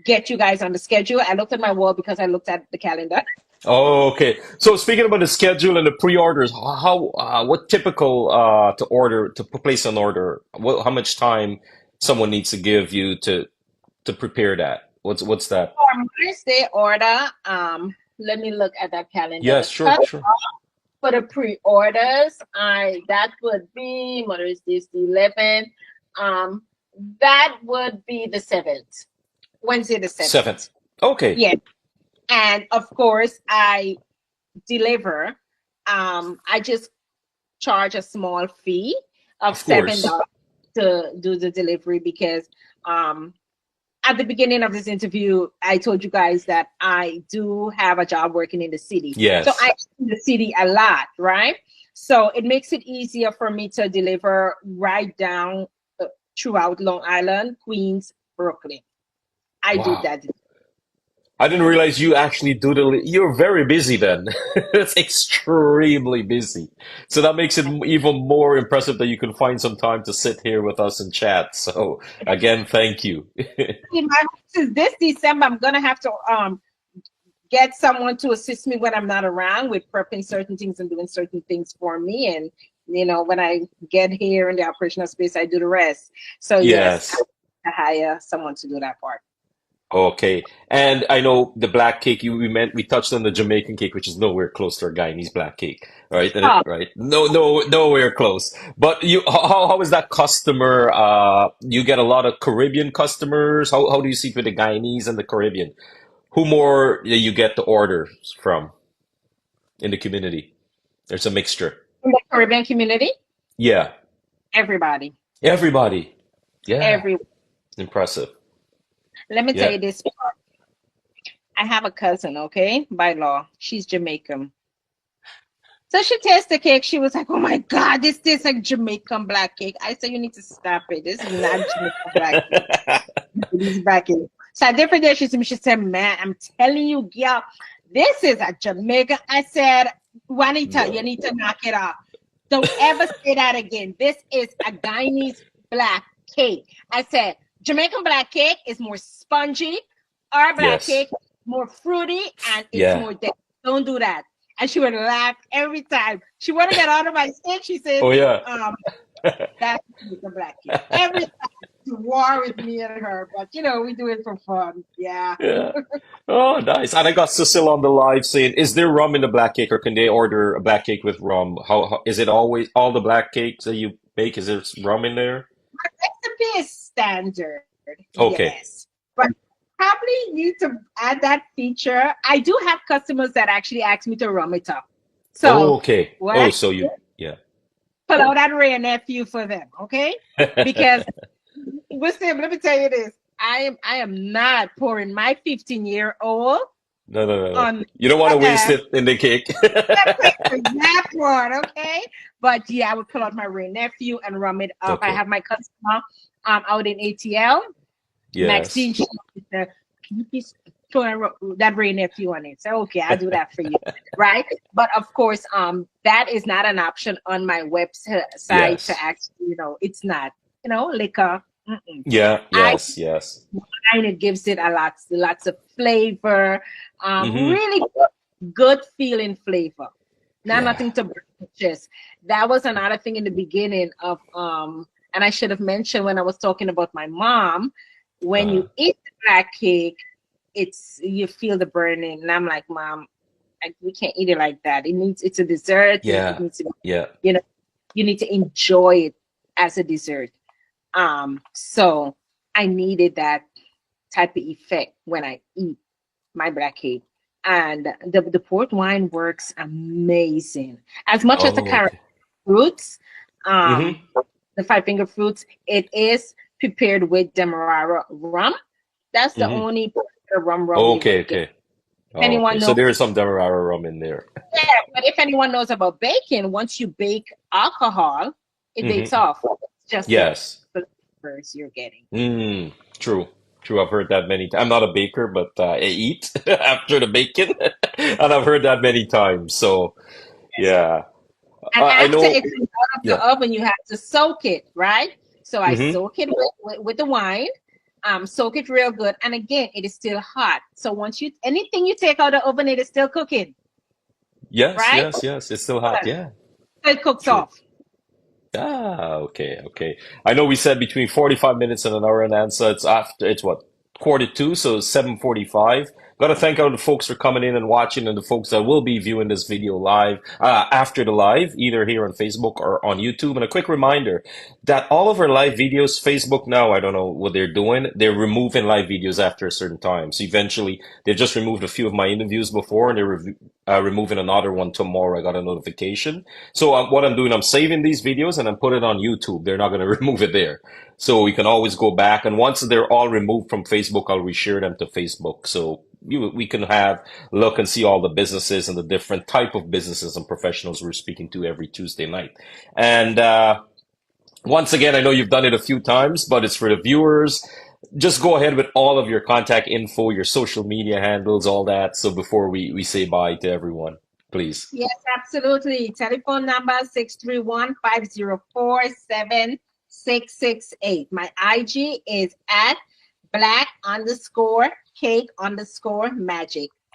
get you guys on the schedule. I looked at my wall because I looked at the calendar. Oh, okay. So speaking about the schedule and the pre-orders, what typical to place an order? How much time someone needs to give you to prepare that? What's that? For Thursday order, let me look at that calendar. Yes, sure, sure. For the pre-orders, that would be Mother's Day is the 11th. That would be the 7th, Wednesday the 7th. 7th. Okay. Yeah, and of course I deliver. I just charge a small fee of $7 to do the delivery because at the beginning of this interview, I told you guys that I do have a job working in the city. Yes. So I in the city a lot, right? So it makes it easier for me to deliver right down throughout Long Island, Queens, Brooklyn. I do that. I didn't realize you actually do you're very busy then. It's extremely busy. So that makes it even more impressive that you can find some time to sit here with us and chat. So again, thank you. In my hopes is this December, I'm gonna have to get someone to assist me when I'm not around with prepping certain things and doing certain things for me. And when I get here in the operational space, I do the rest. So yes, I hire someone to do that part. Okay. And I know the black cake we touched on the Jamaican cake, which is nowhere close to our Guyanese black cake, right? Right. Nowhere close. But how is that customer? You get a lot of Caribbean customers. How do you see it with the Guyanese and the Caribbean? Who more you get the orders from in the community? There's a mixture. In the Caribbean community? Yeah. Everybody. Everybody. Yeah. Everyone. Impressive. Let me tell you this part. I have a cousin, okay, by law. She's Jamaican. So she tasted the cake. She was like, oh my God, this tastes like Jamaican black cake. I said, you need to stop it. This is not Jamaican black cake. This is black cake. So a different day, she said, man, I'm telling you, girl, this is a Jamaican. I said, Juanita, you need to knock it off. Don't ever say that again. This is a Guyanese black cake. I said, Jamaican black cake is more spongy. Our black cake is more fruity and it's more dense. Don't do that. And she would laugh every time. She want to get out of my stick. She says, "Oh yeah, that's Jamaican black cake." Every time to war with me and her, but we do it for fun. Yeah. Oh, nice. And I got Cecil on the live saying, "Is there rum in the black cake, or can they order a black cake with rum? How is it always all the black cakes that you bake? Is there rum in there?" My recipe is standard. Okay. Yes. But probably need to add that feature. I do have customers that actually ask me to rum it up. So okay. So you pull out that rare nephew for them, okay? Because let me tell you this. I am not pouring my 15-year-old. No. You don't want to waste it in the cake. That one, okay? But yeah, I would pull out my rare nephew and rum it up. Okay. I have my customer out in ATL. Yes. Maxine, she said, can you please put that rare nephew on it? So okay, I'll do that for you. Right? But of course, that is not an option on my website to actually, it's not, liquor. Mm-mm. Yeah, yes. And it gives it lots of flavor, really good feeling flavor. Nothing to purchase. That was another thing in the beginning of and I should have mentioned when I was talking about my mom, when you eat the black cake, you feel the burning. And I'm like, Mom, we can't eat it like that. It's a dessert. Yeah. It needs to be, you need to enjoy it as a dessert. So I needed that type of effect when I eat my black cake. And the port wine works amazing. As much as the carrot fruits, the five-finger fruits, it is prepared with Demerara rum. That's the only rum. Okay. Anyone knows, so there is some Demerara rum in there. Yeah, but if anyone knows about baking, once you bake alcohol, it bakes off. It's just the flavors you're getting. True. I've heard that many times. I'm not a baker, but I eat after the bacon. And I've heard that many times. So yeah, And I after know. it comes out of Yeah. the oven, you have to soak it, right? So I Hmm. soak it with the wine, soak it real good. And again, it is still hot. So once you, anything you take out of the oven, it is still cooking, Yes, right? yes, yes. It's still hot. Yeah. So it cooks True. off. Ah, okay, okay. I know we said between 45 minutes and an hour in Ansa. It's after, it's what, quarter two, so 7:45. Got to thank all the folks for coming in and watching and the folks that will be viewing this video live, after the live, either here on Facebook or on YouTube. And a quick reminder that all of our live videos, Facebook now, I don't know what they're doing. They're removing live videos after a certain time. So eventually, they've just removed a few of my interviews before and they're removing another one tomorrow. I got a notification. So what I'm doing, I'm saving these videos and I'm putting it on YouTube. They're not going to remove it there. So we can always go back. And once they're all removed from Facebook, I'll reshare them to Facebook. So we can have look and see all the businesses and the different type of businesses and professionals we're speaking to every Tuesday night. And once again, I know you've done it a few times, but it's for the viewers. Just go ahead with all of your contact info, your social media handles, all that. So before we say bye to everyone, please. Yes, absolutely. Telephone number 631-504-7668. My IG is at black_cake_magic.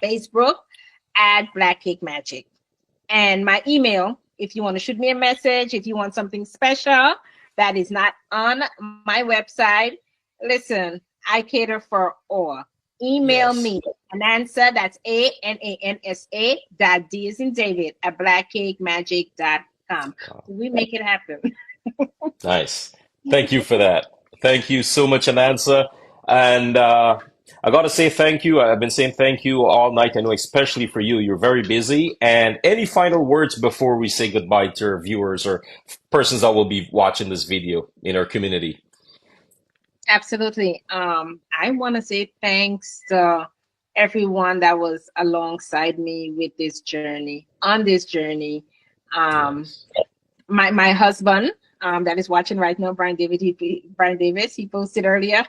Facebook at Black Cake Magic. And my email, if you want to shoot me a message, if you want something special that is not on my website, listen, I cater for all. Email Yes. me, Anansa, that's ANANSA, .D as in David, at blackcakemagic.com. We make it happen. Nice. Thank you for that. Thank you so much, Anansa. And I got to say thank you. I've been saying thank you all night. I know, especially for you. You're very busy. And any final words before we say goodbye to our viewers or persons that will be watching this video in our community? Absolutely. I want to say thanks to everyone that was alongside me with this journey, on this journey. Um, Yes. my husband, that is watching right now, Brian Davis, he posted earlier.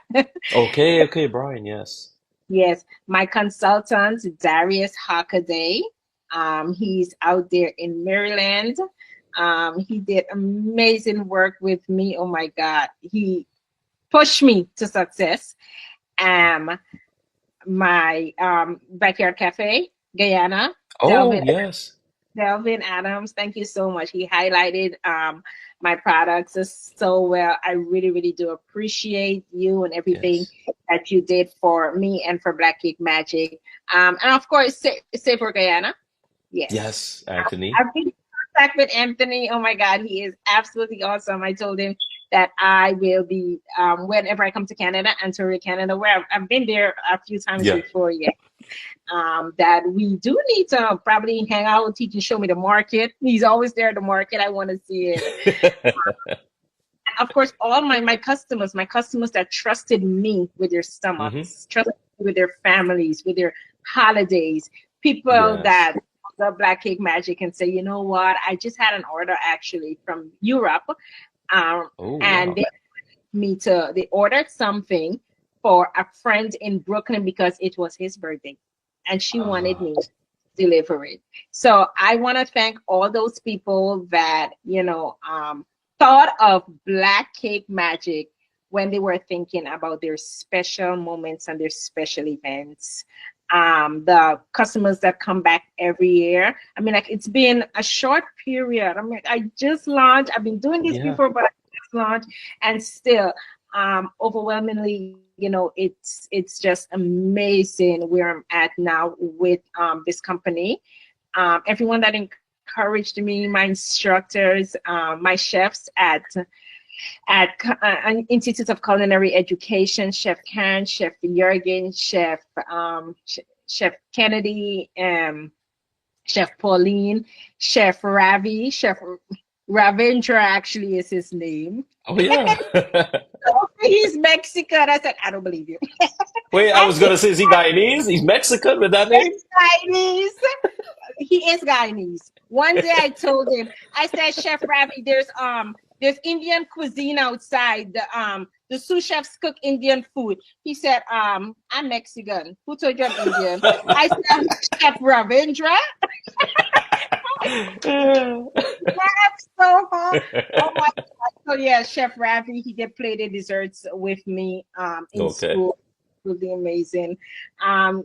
Okay, okay, Brian, yes. Yes, my consultant, Darius Hockaday. He's out there in Maryland. He did amazing work with me. Oh my God. He pushed me to success. Um, my backyard cafe, Guyana, Oh, Delvin yes. Delvin Adams, thank you so much. He highlighted my products so well. I really, really do appreciate you and everything Yes. that you did for me and for Black Cake Magic. And of course, say for Guyana. Yes. Yes, Anthony. I've been in contact with Anthony. Oh my God, he is absolutely awesome. I told him that I will be, whenever I come to Canada, Ontario, Canada, where I've been there a few times Yeah. before, yeah. That we do need to probably hang out, teach and show me the market. He's always there at the market. I want to see it. Of course, all my customers, that trusted me with their Hmm. stomachs, trusted me with their families, with their holidays, people Yes. that love Black Cake Magic and say, you know what, I just had an order actually from Europe, um, Oh, and wow. they ordered something for a friend in Brooklyn because it was his birthday, and she wanted Ah, me to deliver it. So I want to thank all those people that thought of Black Cake Magic when they were thinking about their special moments and their special events. The customers that come back every year. I mean, like, it's been a short period. I mean, I just launched. I've been doing this yeah. before, but I just launched, and still, overwhelmingly, it's just amazing where I'm at now with this company. Everyone that encouraged me, my instructors, my chefs at Institute of Culinary Education, Chef Karen, Chef Jurgen, Chef Kennedy, Chef Pauline, Chef Ravi, Chef Ravindra actually is his name. Oh, yeah. He's Mexican. I said, I don't believe you. Wait, I And was gonna say, is he Guyanese? He's Mexican with that name? he's Guyanese. He is Guyanese. One day I told him, I said, Chef Ravi, there's Indian cuisine outside the sous chefs cook Indian food. He said, I'm Mexican. Who told you I'm Indian? I said, Chef Ravindra. That's so hard. Oh my God. So yeah, Chef Ravi, he did play the desserts with me in Okay. school. Really amazing.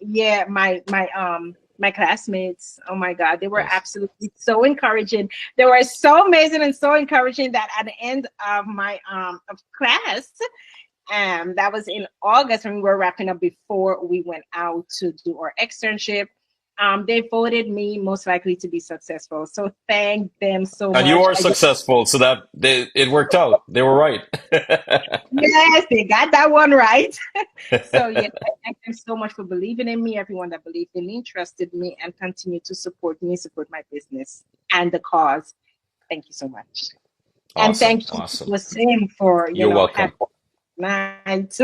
Yeah, my classmates, oh my God, they were Nice. absolutely so encouraging. They were so amazing and so encouraging that at the end of my of class, that was in August when we were wrapping up before we went out to do our externship. They voted me most likely to be successful. So thank them so And you much. are successful, so that it worked out. They were right. Yes, they got that one right. So yes, I thank them so much for believing in me. Everyone that believed in me, trusted me, and continue to support me, support my business and the cause. Thank you so much. And Awesome. thank you, Awesome. Wasim, for You're welcome. having night.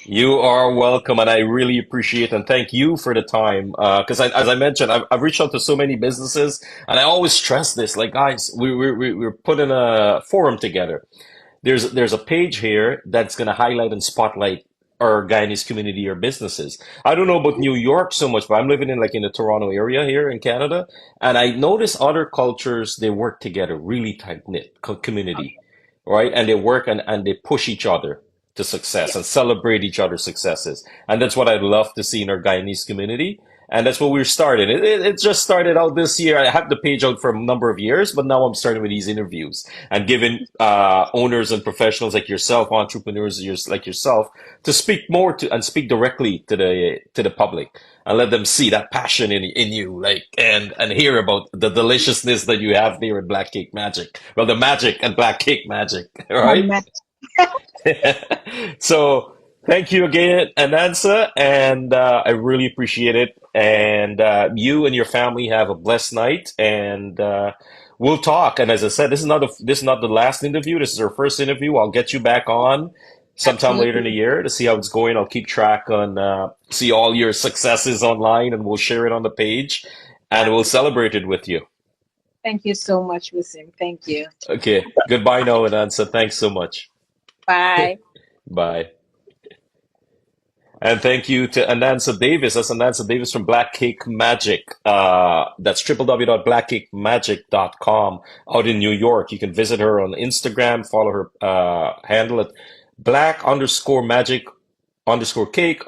You are welcome, and I really appreciate and thank you for the time. Because as I mentioned, I've reached out to so many businesses, and I always stress this. Like, guys, we're putting a forum together. There's a page here that's going to highlight and spotlight our Guyanese community or businesses. I don't know about New York so much, but I'm living in the Toronto area here in Canada, and I notice other cultures they work together, really tight knit community, right? And they work and they push each other to success and celebrate each other's successes. And that's what I'd love to see in our Guyanese community. And that's what we're starting. It just started out this year. I had the page out for a number of years, but now I'm starting with these interviews and giving owners and professionals like yourself, entrepreneurs like yourself, to speak more to and speak directly to the public and let them see that passion in you, like and hear about the deliciousness that you have there in Black Cake Magic. Well, the magic and Black Cake Magic, right? So thank you again, Anansa, and I really appreciate it. And you and your family have a blessed night, and we'll talk. And as I said, this is not the last interview. This is our first interview. I'll get you back on sometime later in the Absolutely. year to see how it's going. I'll keep track on see all your successes online, and we'll share it on the page, and we'll celebrate it with you. Thank you so much, Wasim. Thank you. Okay, goodbye now, Anansa. Thanks so much. Bye. Bye. And thank you to Anansa Davis. That's Anansa Davis from Black Cake Magic. That's www.blackcakemagic.com out in New York. You can visit her on Instagram, follow her handle at black underscore magic underscore cake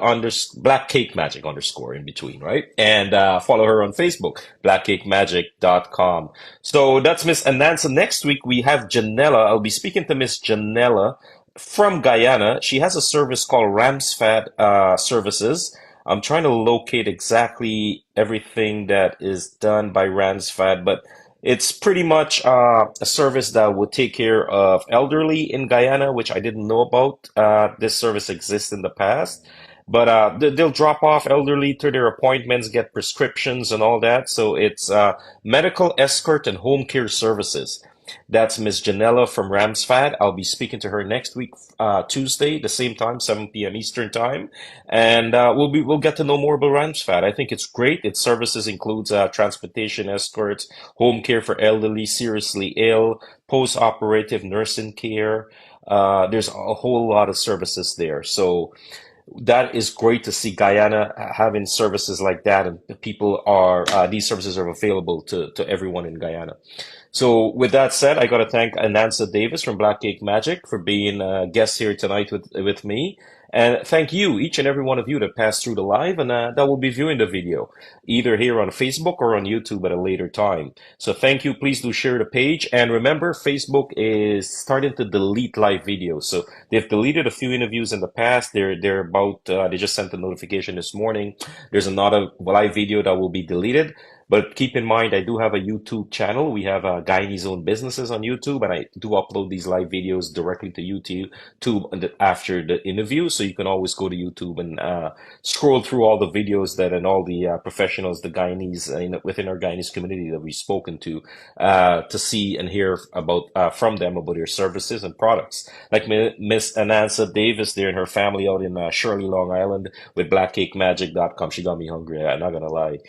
black cake magic underscore in between, right? And follow her on Facebook, blackcakemagic.com. So that's Miss Anansa. Next week we have Janella. I'll be speaking to Miss Janella from Guyana. She has a service called Ramsfat Services. I'm trying to locate exactly everything that is done by Ramsfat, but it's pretty much a service that would take care of elderly in Guyana, which I didn't know about. This service exists in the past, but they'll drop off elderly to their appointments, get prescriptions and all that. So it's medical escort and home care services. That's Miss Janella from Ramsfat. I'll be speaking to her next week, Tuesday, the same time, 7 p.m. Eastern time, and we'll get to know more about Ramsfat. I think it's great. Its services includes transportation escorts, home care for elderly, seriously ill, post-operative nursing care. There's a whole lot of services there. So that is great to see Guyana having services like that, and people are these services are available to everyone in Guyana. So with that said, I got to thank Anansa Davis from Black Cake Magic for being a guest here tonight with me. And thank you, each and every one of you that passed through the live and that will be viewing the video, either here on Facebook or on YouTube at a later time. So thank you. Please do share the page. And remember, Facebook is starting to delete live videos. So they've deleted a few interviews in the past. They're about, they just sent a notification this morning. There's another live video that will be deleted. But keep in mind, I do have a YouTube channel. We have Guyanese Owned Businesses on YouTube, and I do upload these live videos directly to YouTube after the interview. So you can always go to YouTube and scroll through all the videos and all the professionals, the Guyanese within our Guyanese community that we've spoken to see and hear about from them about their services and products. Like Miss Anansa Davis there and her family out in Shirley, Long Island with blackcakemagic.com. She got me hungry. I'm not gonna lie.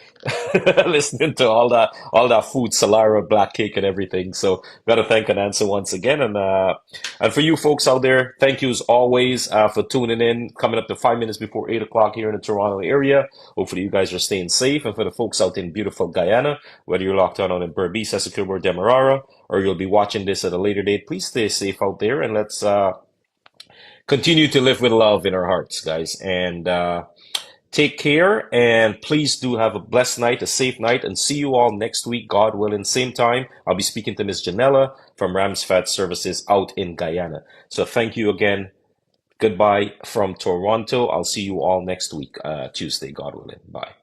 Listen. listening to all that food, Solara, black cake, and everything. So gotta thank Anansa once again, and for you folks out there, thank you as always for tuning in. Coming up to 5 minutes before 8 o'clock here in the Toronto area. Hopefully, you guys are staying safe, and for the folks out in beautiful Guyana, whether you're locked on in Berbice, Essequibo, or Demerara, or you'll be watching this at a later date, please stay safe out there, and let's continue to live with love in our hearts, guys. And take care, and please do have a blessed night, a safe night, and see you all next week, God willing. Same time, I'll be speaking to Miss Janella from Rams Fat Services out in Guyana. So thank you again. Goodbye from Toronto. I'll see you all next week, Tuesday, God willing. Bye.